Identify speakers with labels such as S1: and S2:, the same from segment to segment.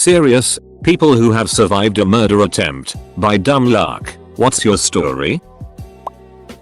S1: Serious, people who have survived a murder attempt by dumb luck. What's your story?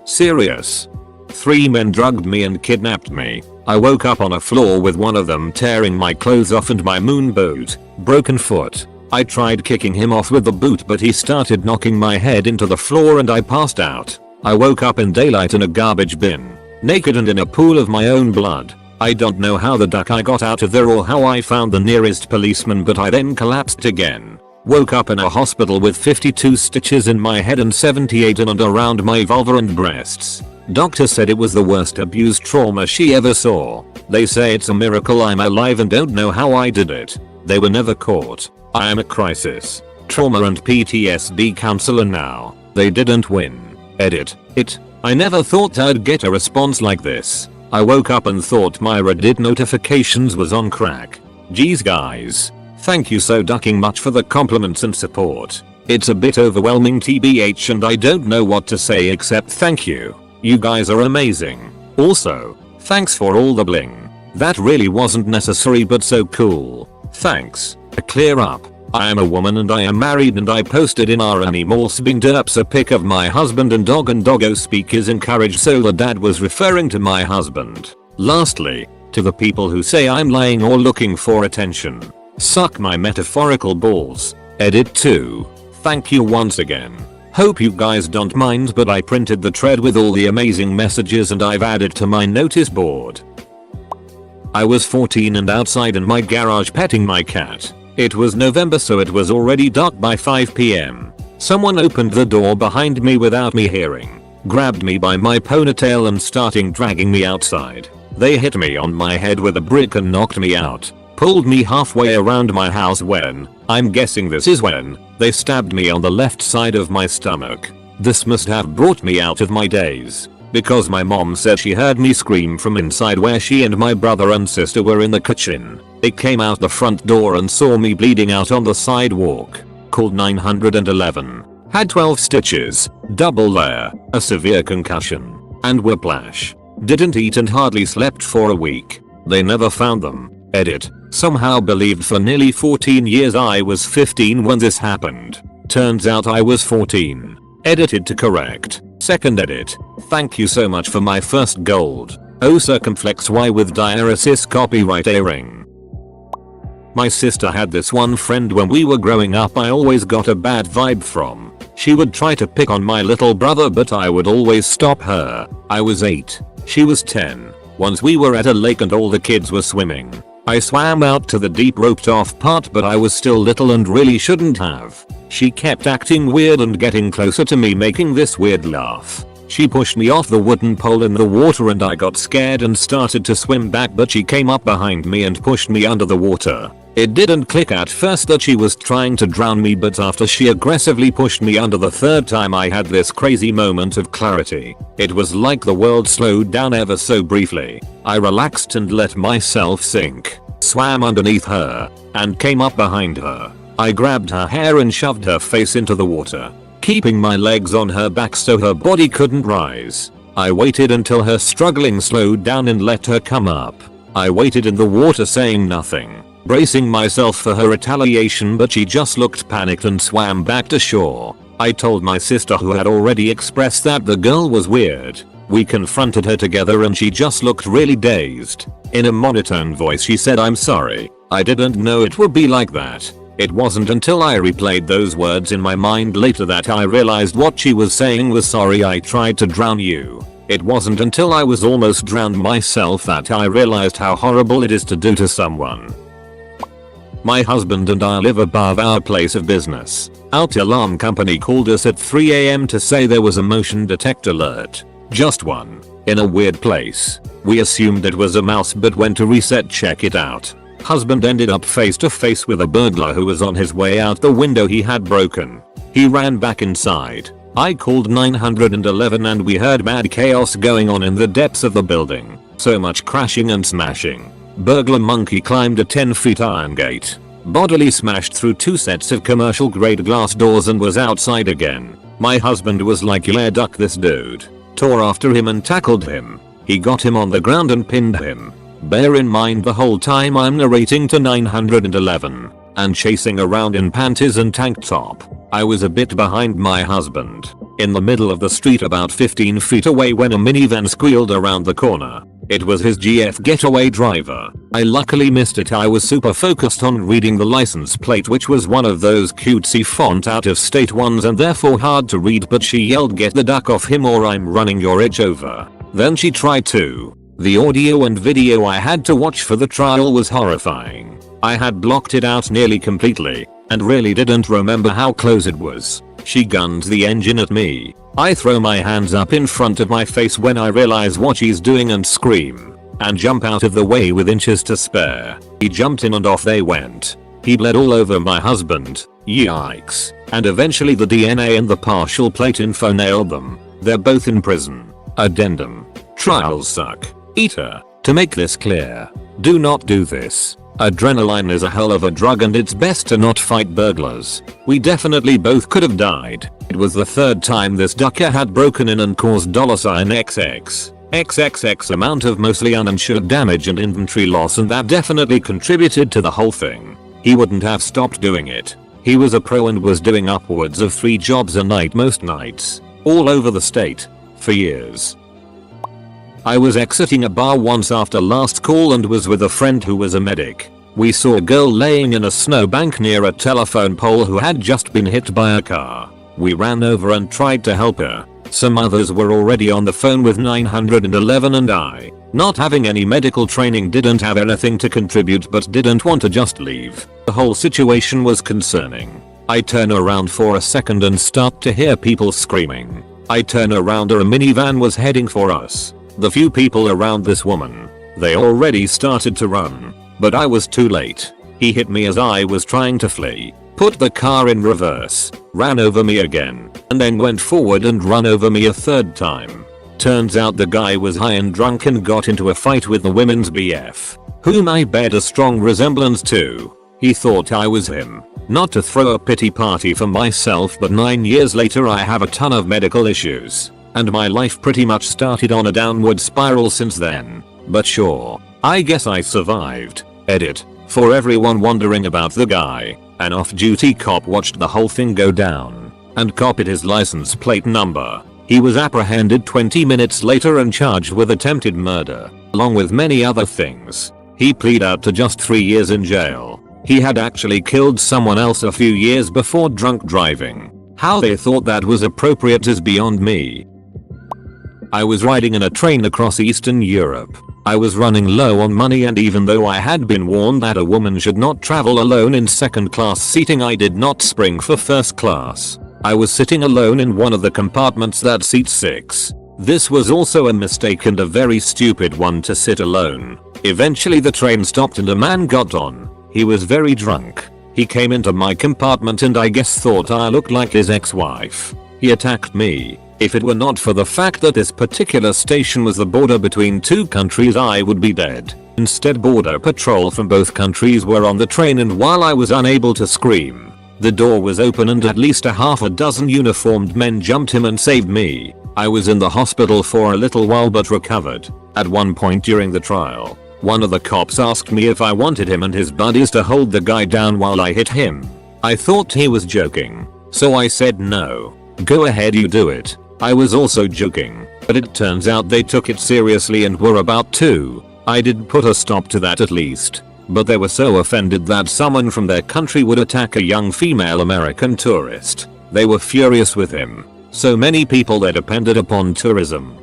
S1: Serious. 3 men drugged me and kidnapped me. I woke up on a floor with one of them tearing my clothes off and my moon boot. Broken foot. I tried kicking him off with the boot but he started knocking my head into the floor and I passed out. I woke up in daylight in a garbage bin. Naked and in a pool of my own blood. I don't know how the duck I got out of there or how I found the nearest policeman but I then collapsed again. Woke up in a hospital with 52 stitches in my head and 78 in and around my vulva and breasts. Doctor said it was the worst abuse trauma she ever saw. They say it's a miracle I'm alive and don't know how I did it. They were never caught. I am a crisis, trauma and PTSD counselor now. They didn't win. Edit. It. I never thought I'd get a response like this. I woke up and thought my Reddit notifications was on crack. Geez guys. Thank you so ducking much for the compliments and support. It's a bit overwhelming tbh and I don't know what to say except thank you. You guys are amazing. Also, thanks for all the bling. That really wasn't necessary but so cool. Thanks. Clear up. I am a woman and I am married and I posted in our animals being derps a pic of my husband and doggo speak is encouraged so the dad was referring to my husband. Lastly, to the people who say I'm lying or looking for attention. Suck my metaphorical balls. Edit 2. Thank you once again. Hope you guys don't mind but I printed the thread with all the amazing messages and I've added to my notice board. I was 14 and outside in my garage petting my cat. It was November so it was already dark by 5 PM. Someone opened the door behind me without me hearing, grabbed me by my ponytail and starting dragging me outside. They hit me on my head with a brick and knocked me out. Pulled me halfway around my house when, I'm guessing this is when, they stabbed me on the left side of my stomach. This must have brought me out of my daze. Because my mom said she heard me scream from inside where she and my brother and sister were in the kitchen. They came out the front door and saw me bleeding out on the sidewalk. Called 911. Had 12 stitches, double layer, a severe concussion, and whiplash. Didn't eat and hardly slept for a week. They never found them. Edit. Somehow believed for nearly 14 years I was 15 when this happened. Turns out I was 14. Edited to correct. Second edit. Thank you so much for my first gold. O circumflex Y with diaresis copyright airing. My sister had this one friend when we were growing up I always got a bad vibe from. She would try to pick on my little brother but I would always stop her. I was 8. She was 10. Once we were at a lake and all the kids were swimming. I swam out to the deep roped off part but I was still little and really shouldn't have. She kept acting weird and getting closer to me making this weird laugh. She pushed me off the wooden pole in the water and I got scared and started to swim back but she came up behind me and pushed me under the water. It didn't click at first that she was trying to drown me but after she aggressively pushed me under the third time I had this crazy moment of clarity. It was like the world slowed down ever so briefly. I relaxed and let myself sink, swam underneath her, and came up behind her. I grabbed her hair and shoved her face into the water, keeping my legs on her back so her body couldn't rise. I waited until her struggling slowed down and let her come up. I waited in the water saying nothing, bracing myself for her retaliation but she just looked panicked and swam back to shore. I told my sister who had already expressed that the girl was weird. We confronted her together and she just looked really dazed. In a monotone voice she said I'm sorry, I didn't know it would be like that. It wasn't until I replayed those words in my mind later that I realized what she was saying was sorry I tried to drown you. It wasn't until I was almost drowned myself that I realized how horrible it is to do to someone. My husband and I live above our place of business. Our alarm company called us at 3 AM to say there was a motion detector alert. Just one. In a weird place. We assumed it was a mouse but went to reset check it out. Husband ended up face to face with a burglar who was on his way out the window he had broken. He ran back inside. I called 911 and we heard mad chaos going on in the depths of the building. So much crashing and smashing. Burglar monkey climbed a 10-foot iron gate. Bodily smashed through 2 sets of commercial grade glass doors and was outside again. My husband was like yeah duck this dude. Tore after him and tackled him. He got him on the ground and pinned him. Bear in mind the whole time I'm narrating to 911. and chasing around in panties and tank top. I was a bit behind my husband, in the middle of the street about 15 feet away when a minivan squealed around the corner. It was his GF getaway driver. I luckily missed it. I was super focused on reading the license plate, which was one of those cutesy font out of state ones and therefore hard to read, but she yelled, "Get the duck off him or I'm running your itch over." Then she tried to. The audio and video I had to watch for the trial was horrifying. I had blocked it out nearly completely and really didn't remember how close it was. She guns the engine at me. I throw my hands up in front of my face when I realize what she's doing and scream and jump out of the way with inches to spare. He jumped in and off they went. He bled all over my husband. Yikes. And eventually the DNA and the partial plate info nailed them. They're both in prison. Addendum. Trials suck. Eater. To make this clear, do not do this. Adrenaline is a hell of a drug and it's best to not fight burglars. We definitely both could have died. It was the third time this ducker had broken in and caused $XXX amount of mostly uninsured damage and inventory loss, and that definitely contributed to the whole thing. He wouldn't have stopped doing it. He was a pro and was doing upwards of 3 jobs a night most nights, all over the state, for years. I was exiting a bar once after last call and was with a friend who was a medic. We saw a girl laying in a snowbank near a telephone pole who had just been hit by a car. We ran over and tried to help her. Some others were already on the phone with 911 and I, not having any medical training, didn't have anything to contribute but didn't want to just leave. The whole situation was concerning. I turn around for a second and start to hear people screaming. I turn around and a minivan was heading for us. The few people around this woman, they already started to run, but I was too late. He hit me as I was trying to flee, put the car in reverse, ran over me again, and then went forward and run over me a third time. Turns out the guy was high and drunk and got into a fight with the women's BF, whom I bear a strong resemblance to. He thought I was him. Not to throw a pity party for myself, but 9 years later I have a ton of medical issues. And my life pretty much started on a downward spiral since then. But sure, I guess I survived. Edit. For everyone wondering about the guy, an off-duty cop watched the whole thing go down and copied his license plate number. He was apprehended 20 minutes later and charged with attempted murder, along with many other things. He pleaded out to just 3 years in jail. He had actually killed someone else a few years before drunk driving. How they thought that was appropriate is beyond me. I was riding in a train across Eastern Europe. I was running low on money, and even though I had been warned that a woman should not travel alone in second class seating, I did not spring for first class. I was sitting alone in one of the compartments that seats 6. This was also a mistake and a very stupid one to sit alone. Eventually the train stopped and a man got on. He was very drunk. He came into my compartment and I guess thought I looked like his ex-wife. He attacked me. If it were not for the fact that this particular station was the border between 2 countries, I would be dead. Instead, border patrol from both countries were on the train, and while I was unable to scream, the door was open and at least a half a dozen uniformed men jumped him and saved me. I was in the hospital for a little while but recovered. At one point during the trial, one of the cops asked me if I wanted him and his buddies to hold the guy down while I hit him. I thought he was joking, so I said no. Go ahead, you do it. I was also joking, but it turns out they took it seriously and were about to. I did put a stop to that at least, but they were so offended that someone from their country would attack a young female American tourist. They were furious with him. So many people there depended upon tourism.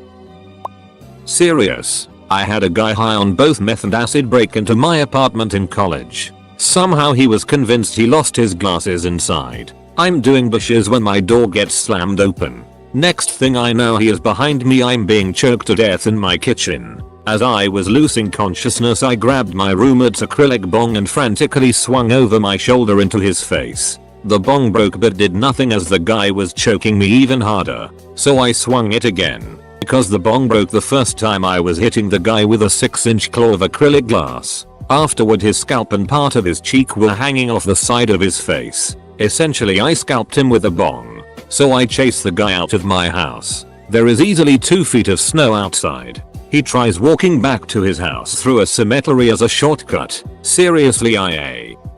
S1: Serious. I had a guy high on both meth and acid break into my apartment in college. Somehow he was convinced he lost his glasses inside. I'm doing dishes when my door gets slammed open. Next thing I know, he is behind me. I'm being choked to death in my kitchen. As I was losing consciousness, I grabbed my roommate's acrylic bong and frantically swung over my shoulder into his face. The bong broke but did nothing as the guy was choking me even harder. So I swung it again. Because the bong broke the first time, I was hitting the guy with a 6-inch claw of acrylic glass. Afterward, his scalp and part of his cheek were hanging off the side of his face. Essentially, I scalped him with a bong. So I chase the guy out of my house. There is easily 2 feet of snow outside. He tries walking back to his house through a cemetery as a shortcut. Seriously,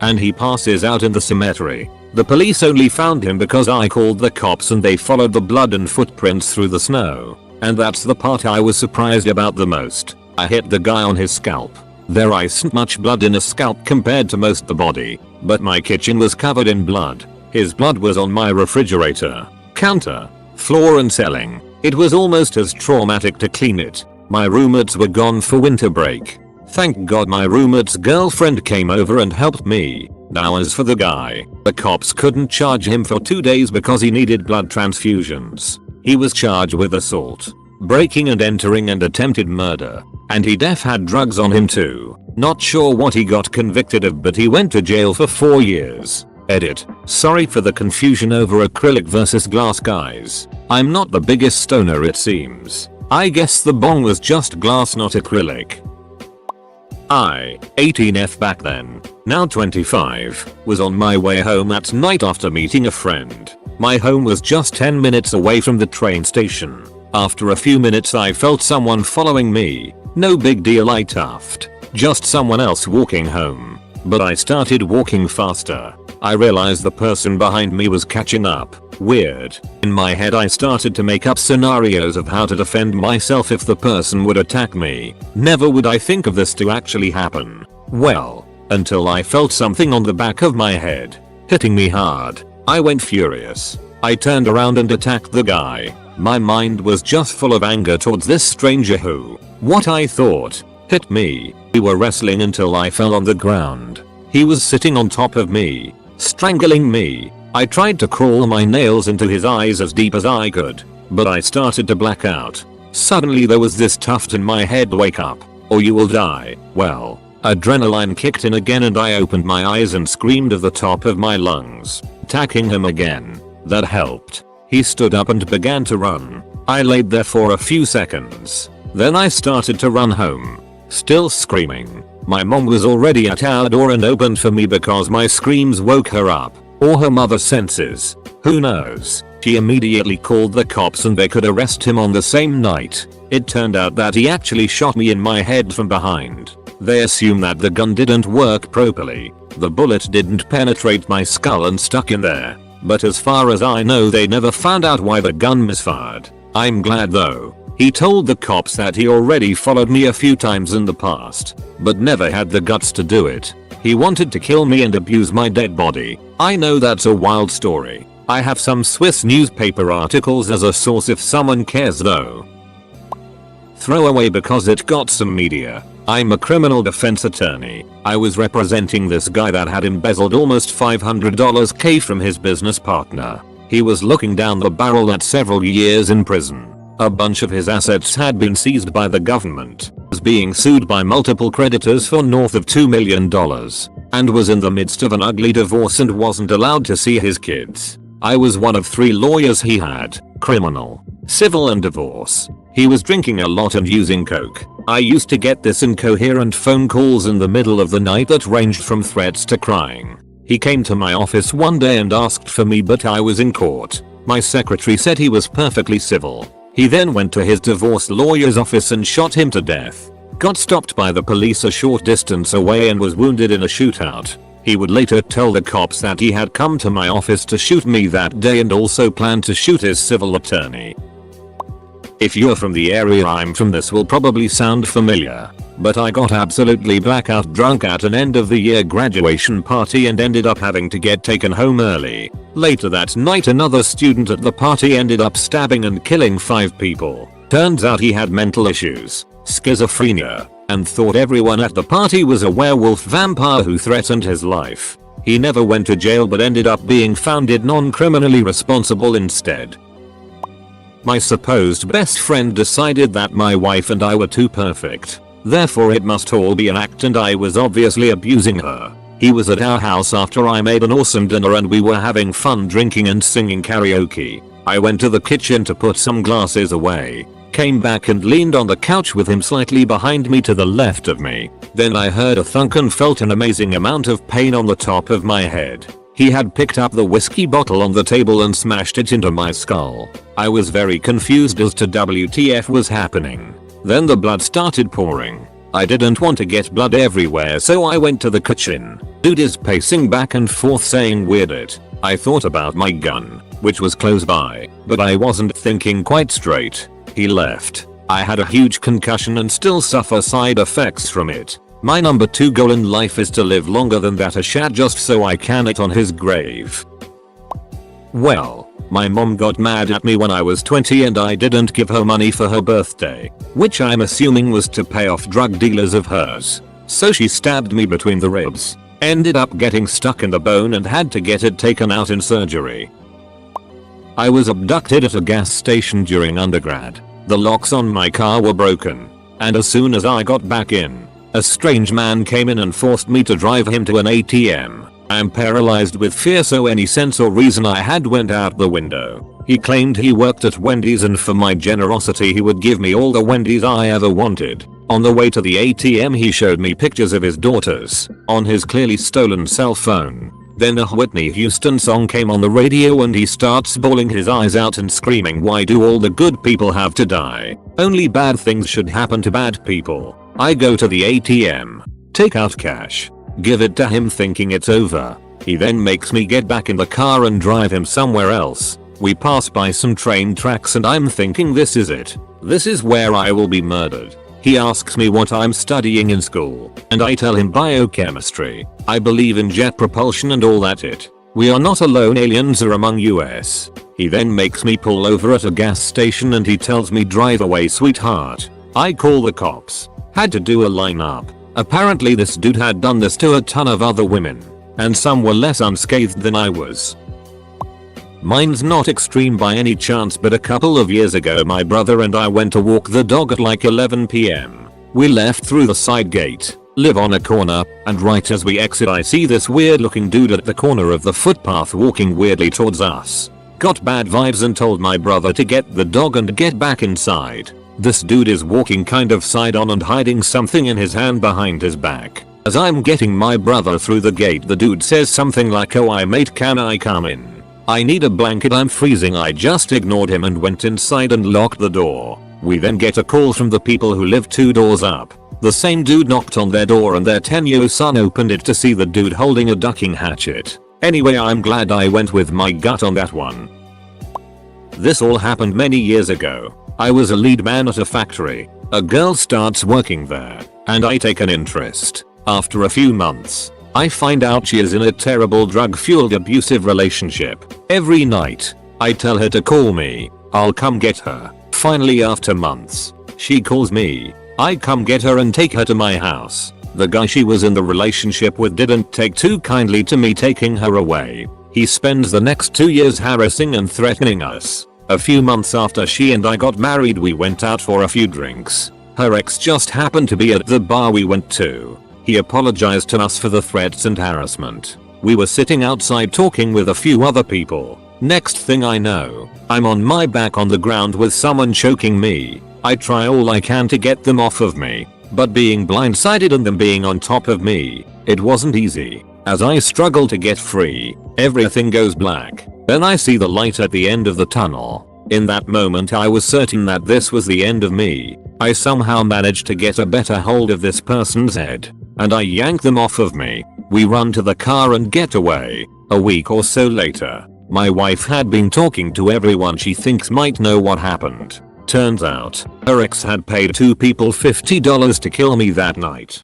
S1: and he passes out in the cemetery. The police only found him because I called the cops and they followed the blood and footprints through the snow. And that's the part I was surprised about the most. I hit the guy on his scalp. There isn't much blood in a scalp compared to most the body, but my kitchen was covered in blood. His blood was on my refrigerator, counter, floor and ceiling. It was almost as traumatic to clean it. My roommates were gone for winter break. Thank God my roommate's girlfriend came over and helped me. Now as for the guy, the cops couldn't charge him for 2 days because he needed blood transfusions. He was charged with assault, breaking and entering and attempted murder. And he def had drugs on him too. Not sure what he got convicted of, but he went to jail for 4 years. Edit. Sorry for the confusion over acrylic versus glass, guys. I'm not the biggest stoner it seems. I guess the bong was just glass, not acrylic. 18F back then, now 25, was on my way home at night after meeting a friend. My home was just 10 minutes away from the train station. After a few minutes I felt someone following me. No big deal, I toughed. Just someone else walking home. But I started walking faster. I realized the person behind me was catching up. Weird. In my head I started to make up scenarios of how to defend myself if the person would attack me. Never would I think of this to actually happen. Well, until I felt something on the back of my head, hitting me hard. I went furious. I turned around and attacked the guy. My mind was just full of anger towards this stranger who, what I thought, hit me. We were wrestling until I fell on the ground. He was sitting on top of me, strangling me. I tried to crawl my nails into his eyes as deep as I could, but I started to black out. Suddenly there was this tuft in my head: wake up, or you will die. Well, adrenaline kicked in again and I opened my eyes and screamed at the top of my lungs, attacking him again. That helped. He stood up and began to run. I laid there for a few seconds. Then I started to run home, still screaming. My mom was already at our door and opened for me because my screams woke her up. Or her mother's senses. Who knows? She immediately called the cops and they could arrest him on the same night. It turned out that he actually shot me in my head from behind. They assume that the gun didn't work properly. The bullet didn't penetrate my skull and stuck in there. But as far as I know, they never found out why the gun misfired. I'm glad though. He told the cops that he already followed me a few times in the past, but never had the guts to do it. He wanted to kill me and abuse my dead body. I know that's a wild story. I have some Swiss newspaper articles as a source if someone cares though. Throwaway because it got some media. I'm a criminal defense attorney. I was representing this guy that had embezzled almost $500K from his business partner. He was looking down the barrel at several years in prison. A bunch of his assets had been seized by the government, was being sued by multiple creditors for north of $2 million, and was in the midst of an ugly divorce and wasn't allowed to see his kids. I was one of 3 lawyers he had: criminal, civil and divorce. He was drinking a lot and using coke. I used to get this incoherent phone calls in the middle of the night that ranged from threats to crying. He came to my office one day and asked for me, but I was in court. My secretary said he was perfectly civil. He then went to his divorce lawyer's office and shot him to death. Got stopped by the police a short distance away and was wounded in a shootout. He would later tell the cops that he had come to my office to shoot me that day and also planned to shoot his civil attorney. If you're from the area I'm from, this will probably sound familiar, but I got absolutely blackout drunk at an end of the year graduation party and ended up having to get taken home early. Later that night another student at the party ended up stabbing and killing 5 people. Turns out he had mental issues, schizophrenia, and thought everyone at the party was a werewolf vampire who threatened his life. He never went to jail but ended up being found non-criminally responsible instead. My supposed best friend decided that my wife and I were too perfect. Therefore it must all be an act and I was obviously abusing her. He was at our house after I made an awesome dinner and we were having fun drinking and singing karaoke. I went to the kitchen to put some glasses away. Came back and leaned on the couch with him slightly behind me to the left of me. Then I heard a thunk and felt an amazing amount of pain on the top of my head. He had picked up the whiskey bottle on the table and smashed it into my skull. I was very confused as to WTF was happening. Then the blood started pouring. I didn't want to get blood everywhere, so I went to the kitchen. Dude is pacing back and forth saying weird it. I thought about my gun, which was close by, but I wasn't thinking quite straight. He left. I had a huge concussion and still suffer side effects from it. My number 2 goal in life is to live longer than that a shat just so I can it on his grave. Well, my mom got mad at me when I was 20 and I didn't give her money for her birthday, which I'm assuming was to pay off drug dealers of hers. So she stabbed me between the ribs, ended up getting stuck in the bone and had to get it taken out in surgery. I was abducted at a gas station during undergrad. The locks on my car were broken, and as soon as I got back in, a strange man came in and forced me to drive him to an ATM. I'm paralyzed with fear, so any sense or reason I had went out the window. He claimed he worked at Wendy's and for my generosity he would give me all the Wendy's I ever wanted. On the way to the ATM he showed me pictures of his daughters on his clearly stolen cell phone. Then a Whitney Houston song came on the radio and he starts bawling his eyes out and screaming, "Why do all the good people have to die? Only bad things should happen to bad people." I go to the ATM, take out cash, give it to him thinking it's over. He then makes me get back in the car and drive him somewhere else. We pass by some train tracks and I'm thinking this is it. This is where I will be murdered. He asks me what I'm studying in school, and I tell him biochemistry. I believe in jet propulsion and all that it. We are not alone, aliens are among us. He then makes me pull over at a gas station and he tells me drive away sweetheart. I call the cops. Had to do a lineup. Apparently this dude had done this to a ton of other women, and some were less unscathed than I was. Mine's not extreme by any chance, but a couple of years ago my brother and I went to walk the dog at like 11 PM. We left through the side gate, live on a corner, and right as we exit I see this weird looking dude at the corner of the footpath walking weirdly towards us. Got bad vibes and told my brother to get the dog and get back inside. This dude is walking kind of side on and hiding something in his hand behind his back. As I'm getting my brother through the gate the dude says something like, "Oh, I mate, can I come in? I need a blanket, I'm freezing." I just ignored him and went inside and locked the door. We then get a call from the people who live 2 doors up. The same dude knocked on their door and their 10-year-old son opened it to see the dude holding a ducking hatchet. Anyway, I'm glad I went with my gut on that one. This all happened many years ago. I was a lead man at a factory. A girl starts working there, and I take an interest. After a few months, I find out she is in a terrible drug-fueled abusive relationship. Every night, I tell her to call me. I'll come get her. Finally, after months, she calls me. I come get her and take her to my house. The guy she was in the relationship with didn't take too kindly to me taking her away. He spends the next 2 years harassing and threatening us. A few months after she and I got married, we went out for a few drinks. Her ex just happened to be at the bar we went to. He apologized to us for the threats and harassment. We were sitting outside talking with a few other people. Next thing I know, I'm on my back on the ground with someone choking me. I try all I can to get them off of me, but being blindsided and them being on top of me, it wasn't easy. As I struggle to get free, everything goes black. Then I see the light at the end of the tunnel. In that moment I was certain that this was the end of me. I somehow managed to get a better hold of this person's head, and I yank them off of me. We run to the car and get away. A week or so later, my wife had been talking to everyone she thinks might know what happened. Turns out, her ex had paid 2 people $50 to kill me that night.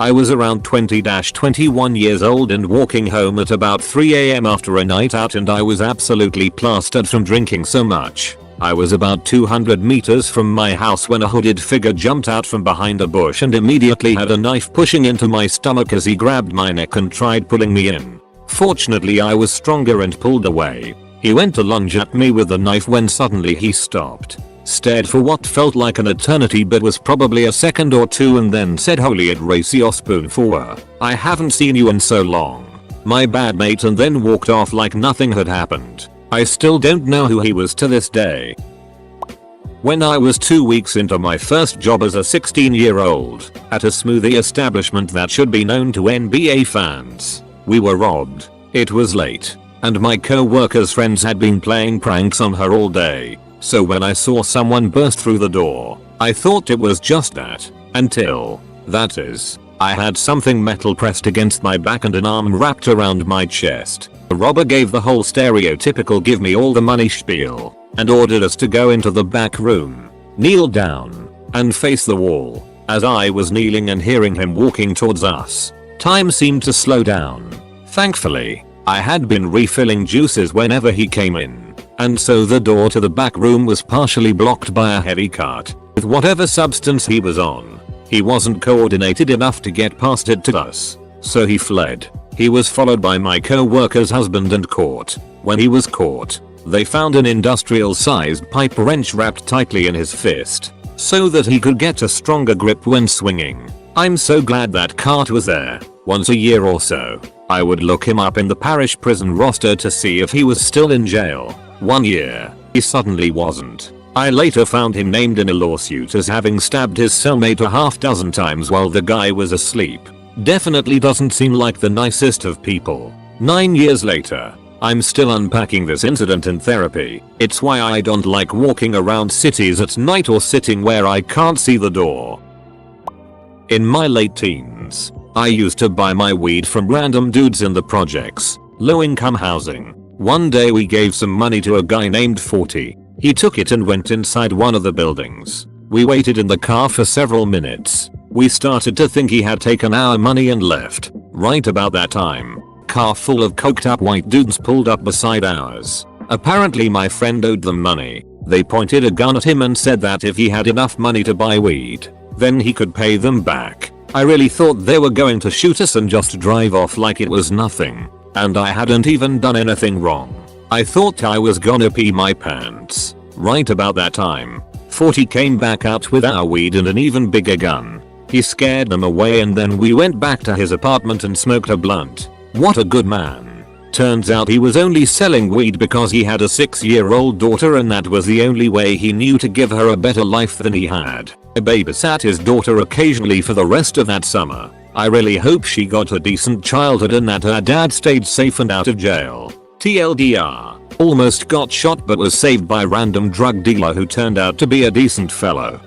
S1: I was around 20-21 years old and walking home at about 3 AM after a night out, and I was absolutely plastered from drinking so much. I was about 200 meters from my house when a hooded figure jumped out from behind a bush and immediately had a knife pushing into my stomach as he grabbed my neck and tried pulling me in. Fortunately I was stronger and pulled away. He went to lunge at me with the knife when suddenly he stopped. Stared for what felt like an eternity but was probably a second or two and then said, "Holy it race your spoon for her. I haven't seen you in so long. My bad mate," and then walked off like nothing had happened. I still don't know who he was to this day. When I was 2 weeks into my first job as a 16-year-old at a smoothie establishment that should be known to NBA fans, we were robbed. It was late, and my co-worker's friends had been playing pranks on her all day. So when I saw someone burst through the door, I thought it was just that. Until, that is, I had something metal pressed against my back and an arm wrapped around my chest. The robber gave the whole stereotypical give me all the money spiel and ordered us to go into the back room, kneel down, and face the wall. As I was kneeling and hearing him walking towards us, time seemed to slow down. Thankfully, I had been refilling juices whenever he came in, and so the door to the back room was partially blocked by a heavy cart with whatever substance he was on. He wasn't coordinated enough to get past it to us, so he fled. He was followed by my co-worker's husband and caught. When he was caught, they found an industrial-sized pipe wrench wrapped tightly in his fist so that he could get a stronger grip when swinging. I'm so glad that cart was there. Once a year or so, I would look him up in the parish prison roster to see if he was still in jail. 1 year, he suddenly wasn't. I later found him named in a lawsuit as having stabbed his cellmate a half dozen times while the guy was asleep. Definitely doesn't seem like the nicest of people. 9 years later, I'm still unpacking this incident in therapy. It's why I don't like walking around cities at night or sitting where I can't see the door. In my late teens, I used to buy my weed from random dudes in the projects, low-income housing. One day we gave some money to a guy named 40. He took it and went inside one of the buildings. We waited in the car for several minutes. We started to think he had taken our money and left. Right about that time, car full of coked up white dudes pulled up beside ours. Apparently my friend owed them money. They pointed a gun at him and said that if he had enough money to buy weed, then he could pay them back. I really thought they were going to shoot us and just drive off like it was nothing. And I hadn't even done anything wrong. I thought I was gonna pee my pants. Right about that time, 40 came back out with our weed and an even bigger gun. He scared them away and then we went back to his apartment and smoked a blunt. What a good man. Turns out he was only selling weed because he had a 6-year-old daughter and that was the only way he knew to give her a better life than he had. I babysat his daughter occasionally for the rest of that summer. I really hope she got a decent childhood and that her dad stayed safe and out of jail. TLDR. Almost got shot but was saved by random drug dealer who turned out to be a decent fellow.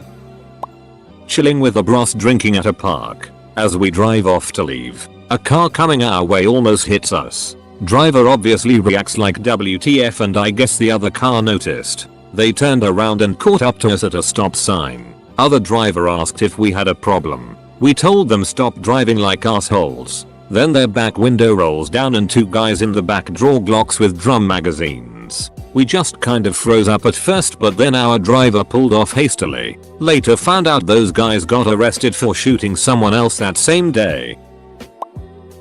S1: Chilling with a bros drinking at a park. As we drive off to leave, a car coming our way almost hits us. Driver obviously reacts like WTF and I guess the other car noticed. They turned around and caught up to us at a stop sign. Other driver asked if we had a problem. We told them stop driving like assholes. Then their back window rolls down and 2 guys in the back draw Glocks with drum magazines. We just kind of froze up at first but then our driver pulled off hastily. Later found out those guys got arrested for shooting someone else that same day.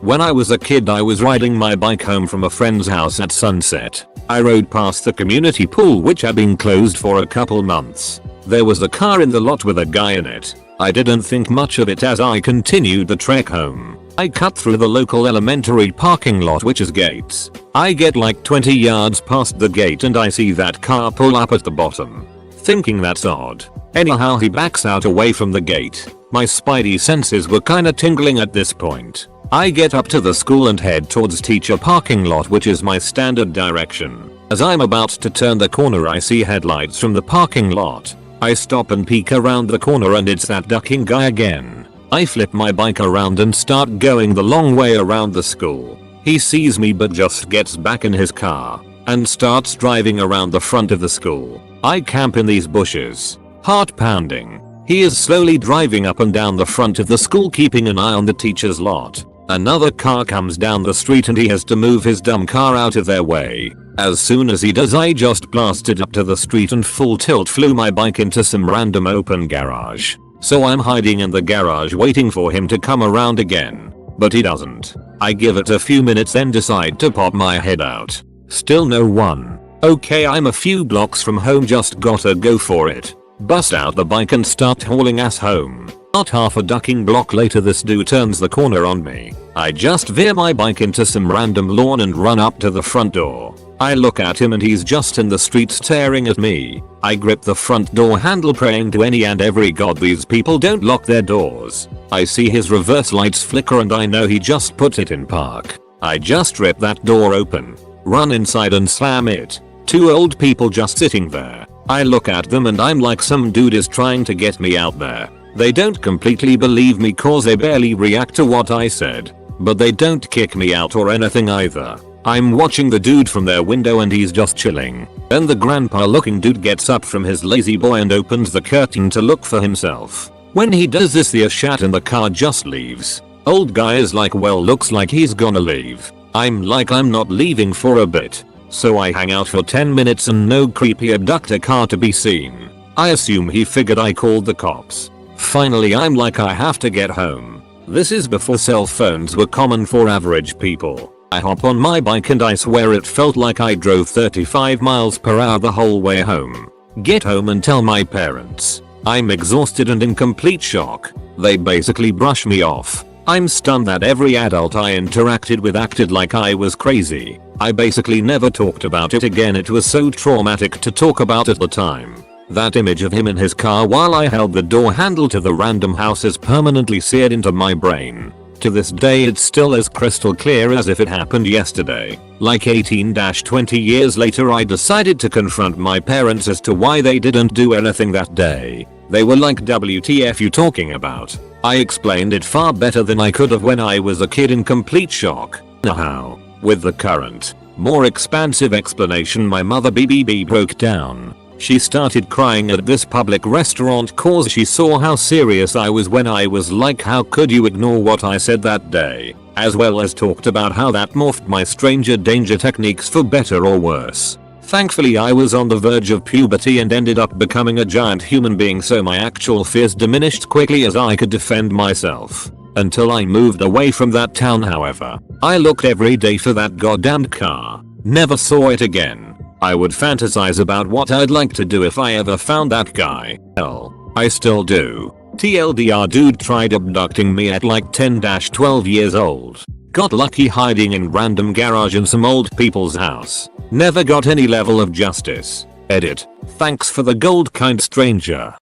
S1: When I was a kid I was riding my bike home from a friend's house at sunset. I rode past the community pool which had been closed for a couple months. There was a car in the lot with a guy in it. I didn't think much of it as I continued the trek home. I cut through the local elementary parking lot which has gates. I get like 20 yards past the gate and I see that car pull up at the bottom. Thinking that's odd. Anyhow he backs out away from the gate. My spidey senses were kinda tingling at this point. I get up to the school and head towards teacher parking lot which is my standard direction. As I'm about to turn the corner I see headlights from the parking lot. I stop and peek around the corner and it's that ducking guy again. I flip my bike around and start going the long way around the school. He sees me but just gets back in his car and starts driving around the front of the school. I camp in these bushes, heart pounding. He is slowly driving up and down the front of the school keeping an eye on the teacher's lot. Another car comes down the street and he has to move his dumb car out of their way. As soon as he does I just blasted up to the street and full tilt flew my bike into some random open garage. So I'm hiding in the garage waiting for him to come around again. But he doesn't. I give it a few minutes then decide to pop my head out. Still no one. Okay, I'm a few blocks from home, just gotta go for it. Bust out the bike and start hauling ass home. Not half a ducking block later this dude turns the corner on me. I just veer my bike into some random lawn and run up to the front door. I look at him and he's just in the street staring at me. I grip the front door handle praying to any and every god these people don't lock their doors. I see his reverse lights flicker and I know he just put it in park. I just rip that door open, run inside and slam it. 2 old people just sitting there. I look at them and I'm like some dude is trying to get me out there. They don't completely believe me cause they barely react to what I said. But they don't kick me out or anything either. I'm watching the dude from their window and he's just chilling. Then the grandpa looking dude gets up from his lazy boy and opens the curtain to look for himself. When he does this, the Ashat in the car just leaves. Old guy is like, well, looks like he's gonna leave. I'm like, I'm not leaving for a bit. So I hang out for 10 minutes and no creepy abductor car to be seen. I assume he figured I called the cops. Finally I'm like, I have to get home. This is before cell phones were common for average people. I hop on my bike and I swear it felt like I drove 35 miles per hour the whole way home. Get home and tell my parents. I'm exhausted and in complete shock. They basically brush me off. I'm stunned that every adult I interacted with acted like I was crazy. I basically never talked about it again. It was so traumatic to talk about at the time. That image of him in his car while I held the door handle to the random house is permanently seared into my brain. To this day it's still as crystal clear as if it happened yesterday. Like 18-20 years later I decided to confront my parents as to why they didn't do anything that day. They were like, WTF you talking about? I explained it far better than I could have when I was a kid in complete shock. Now, with the current, more expansive explanation, my mother BBB broke down. She started crying at this public restaurant cause she saw how serious I was when I was like, how could you ignore what I said that day? As well as talked about how that morphed my stranger danger techniques for better or worse. Thankfully I was on the verge of puberty and ended up becoming a giant human being, so my actual fears diminished quickly as I could defend myself. Until I moved away from that town, however. I looked every day for that goddamned car. Never saw it again. I would fantasize about what I'd like to do if I ever found that guy. Hell, I still do. TLDR, dude tried abducting me at like 10-12 years old. Got lucky hiding in random garage in some old people's house. Never got any level of justice. Edit. Thanks for the gold, kind stranger.